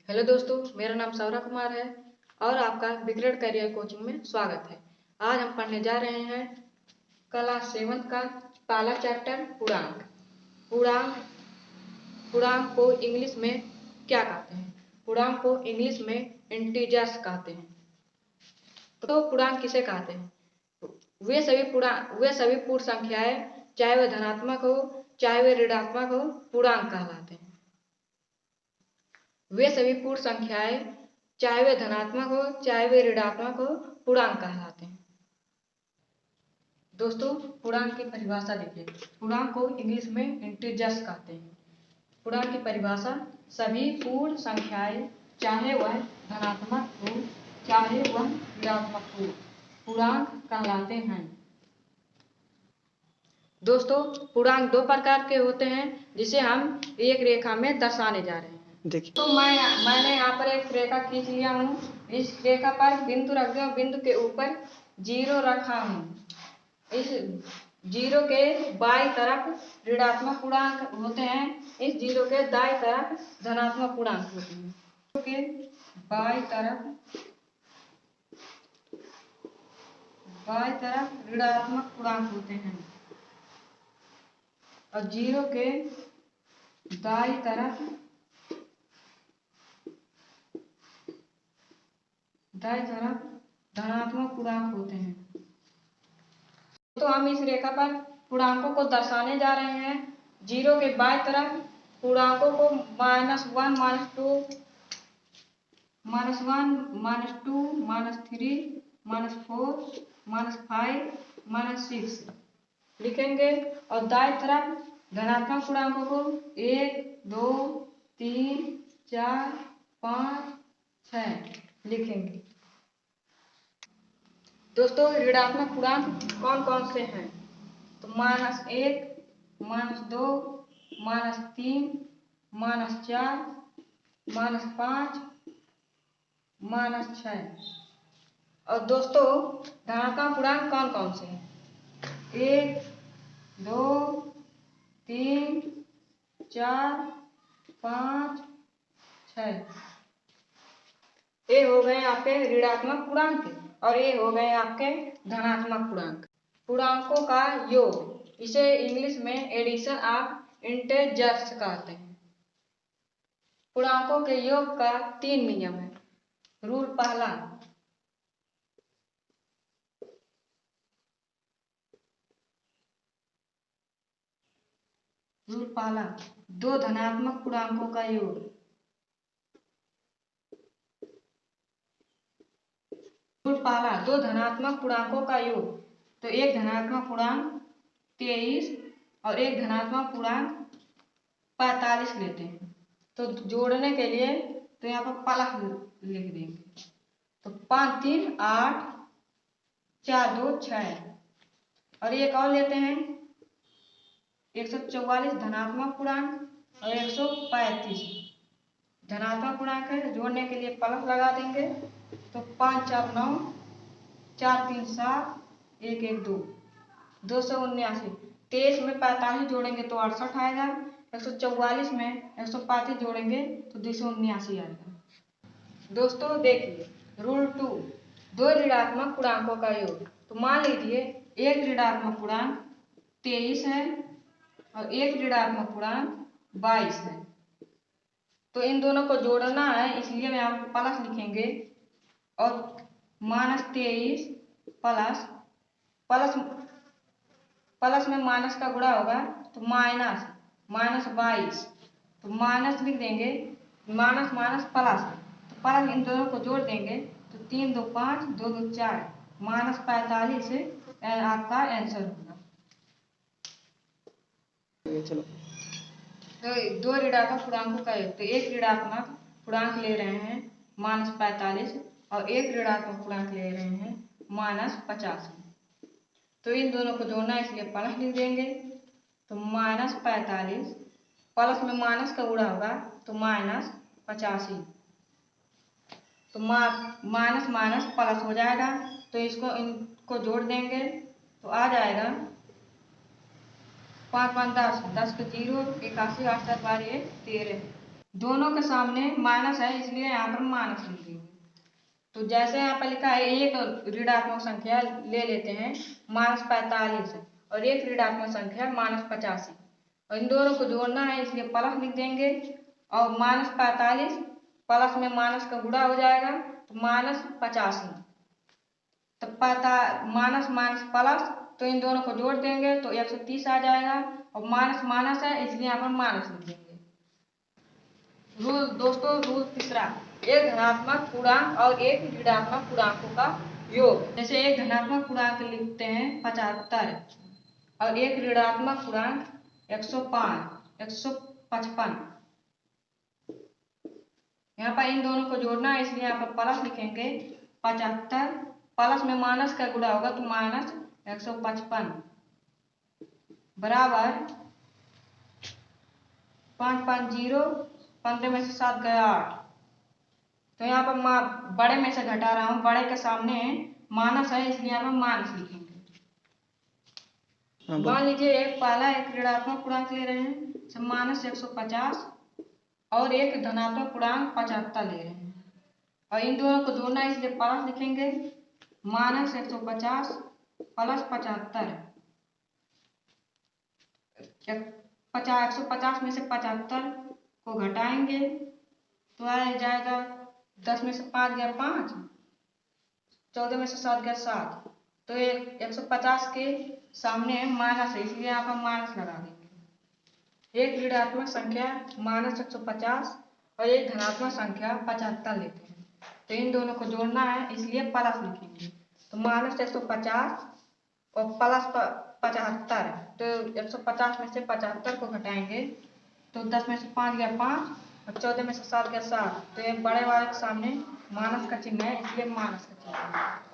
Hello दोस्तों, मेरा नाम सौरभ कुमार है और आपका बिग्रेड करियर कोचिंग में स्वागत है। आज हम पढ़ने जा रहे हैं क्लास 7 का पहला चैप्टर पूर्णांक। पूर्णांक पूर्णांक को इंग्लिश में क्या कहते हैं? पूर्णांक को इंग्लिश में इंटीजर्स कहते हैं। तो पूर्णांक किसे कहते हैं? वे सभी पूर्ण संख्याएं, चाहे वे धनात्मक हो चाहे वे ऋणात्मक हो, पूर्णांक कहलाते हैं। वे सभी पूर्ण संख्याएं, चाहे वे धनात्मक हो चाहे वे ऋणात्मक हो, पूर्णांक कहलाते हैं। दोस्तों, पूर्णांक की परिभाषा देखिए। पूर्णांक को इंग्लिश में इंटीजर्स कहते हैं। पूर्णांक की परिभाषा: सभी पूर्ण संख्याएं, चाहे वह धनात्मक हो चाहे वह ऋणात्मक हो, पूर्णांक कहलाते हैं। दोस्तों, पूर्णांक दो प्रकार के होते हैं जिसे हम एक रेखा में दर्शाने जा रहे हैं। देखिए, तो मैंने यहाँ पर एक रेखा खींच लिया हूँ। इस रेखा पर बिंदु रख दिया, बिंदु के ऊपर 0 रखा हूँ। इस 0 के बाईं तरफ ऋणात्मक पूर्णांक होते हैं, इस 0 के दाईं तरफ धनात्मक पूर्णांक होते हैं। 0 के बाईं तरफ ऋणात्मक पूर्णांक होते हैं और 0 के दाईं तरफ धनात्मक पूर्णांक होते हैं। तो हम इस रेखा पर पूर्णांकों को दर्शाने जा रहे हैं। 0 के बाईं तरफ पूर्णांकों को -1, -2, -2, -3, -4, -5, -6 लिखेंगे और दाईं तरफ धनात्मक पूर्णांकों को 1, 2, 3, 4, 5, 6 लिखेंगे। दोस्तों, ऋणात्मक पूर्णांक कौन कौन से हैं? तो -1, -2, -3, -4, -5, -6। और दोस्तों, धनात्मक पूर्णांक कौन कौन से हैं? 1, 2, 3, 4, 5, 6। ये हो गए आपके ऋणात्मक पूर्णांक और ये हो गए आपके धनात्मक पूर्णांक। पूर्णांकों का योग, इसे इंग्लिश में एडिशन ऑफ इंटीजर्स कहते हैं। पूर्णांकों के योग का 3 नियम है। रूल पहला: दो धनात्मक पूर्णांकों का योग। दो धनात्मक पूर्णांकों का योग। तो एक धनात्मक पूर्णांक 23 और एक धनात्मक पूर्णांक 45 लेते हैं। तो जोड़ने के लिए तो यहाँ पर प्लस लिख देंगे। तो 5 3 8, 4 2 6। और एक और लेते हैं 144 धनात्मक पूर्णांक और 135 धनात्मक पूर्णांक है। जोड़ने के लिए प्लस लगा देंगे। तो 5 4 9, 4 3 7, 1 1 2, 279। 23 में 45 जोड़ेंगे तो 68 आएगा। 144 में 135 जोड़ेंगे तो 279 आएगा। दोस्तों देखिए, रूल 2: दो ऋणात्मक पूर्णांकों का योग। तो मान लीजिए एक ऋणात्मक पूर्णांक 23 है और एक ऋणात्मक पूर्णांक 22 है। तो इन दोनों को जोड़ना है, इसलिए हम यहाँ प्लस लिखेंगे और -23 प्लस में माइनस का गुणा होगा तो -22। तो माइनस लिख देंगे, माइनस माइनस प्लस, तो प्लस इन दोनों को जोड़ देंगे तो 3 2 5, 2 2 4, -45 आपका आंसर होगा। चलो, तो दो ऋणात्मक पूर्णांकों का योग। तो एक ऋणात्मक पूर्णांक ले रहे हैं -45 और एक ऋणात्मक पूर्णांक ले रहे हैं -85। तो इन दोनों को जोड़ना है, इसलिए प्लस लिख देंगे। तो -45 प्लस में माइनस का गुणा होगा तो -85। तो माइनस माइनस प्लस हो जाएगा। तो इनको जोड़ देंगे तो आ जाएगा 5 5 10, 10 के 0, 81, 8 7 12 13। दोनों के सामने माइनस है इसलिए यहाँ पर माइनस लिख देंगे। तो जैसे यहाँ पर लिखा है एक ऋणात्मक संख्या ले लेते हैं -45 और एक ऋणात्मक संख्या -85 और इन दोनों को जोड़ना है इसलिए प्लस लिख देंगे और -45 प्लस में माइनस का गुणा हो जाएगा तो -85 तो माइनस माइनस प्लस तो इन दोनों को जोड़ देंगे तो 130 आ जाएगा और माइनस माइनस है इसलिए यहाँ पर माइनस लिख देंगे। रूल तीसरा, एक धनात्मक पूर्णांक और एक ऋणात्मक पूर्णांकों का योग। जैसे एक धनात्मक पूर्णांक लिखते हैं 75 और एक ऋणात्मक पूर्णांक 105 155। यहाँ पर इन दोनों को जोड़ना है इसलिए यहाँ पर प्लस लिखेंगे 75 प्लस में माइनस का गुणा होगा तो -155 बराबर 550 15 में से 7 गया 8। तो यहाँ पर बड़े में से घटा रहा हूँ, बड़े के सामने माइनस है इसलिए यहाँ पर माइनस लिखेंगे। मान लीजिए पहला एक ऋणात्मक पूर्णांक ले रहे हैं -150 और एक धनात्मक पूर्णांक 75 ले रहे हैं और इन दोनों को जोड़ना है इसलिए प्लस लिखेंगे -150 प्लस 75 150 में से 75 को घटाएंगे तो आ जाएगा 10 में से 5 गया 5 14 में से 7 गया 7 तो 150 के सामने माइनस है इसलिए यहाँ पर माइनस लगा देंगे। एक ऋणात्मक संख्या -150 और एक धनात्मक संख्या 75 लेते हैं तो इन दोनों को जोड़ना है इसलिए प्लस लिखेंगे तो -150 और प्लस 75 तो 150 में से 75 को घटाएंगे तो 10 में से 5 गया 5 और 14 में से 7 गया 7 तो एक बड़े वाले के सामने माइनस का चिन्ह है इसलिए माइनस का चिन्ह है।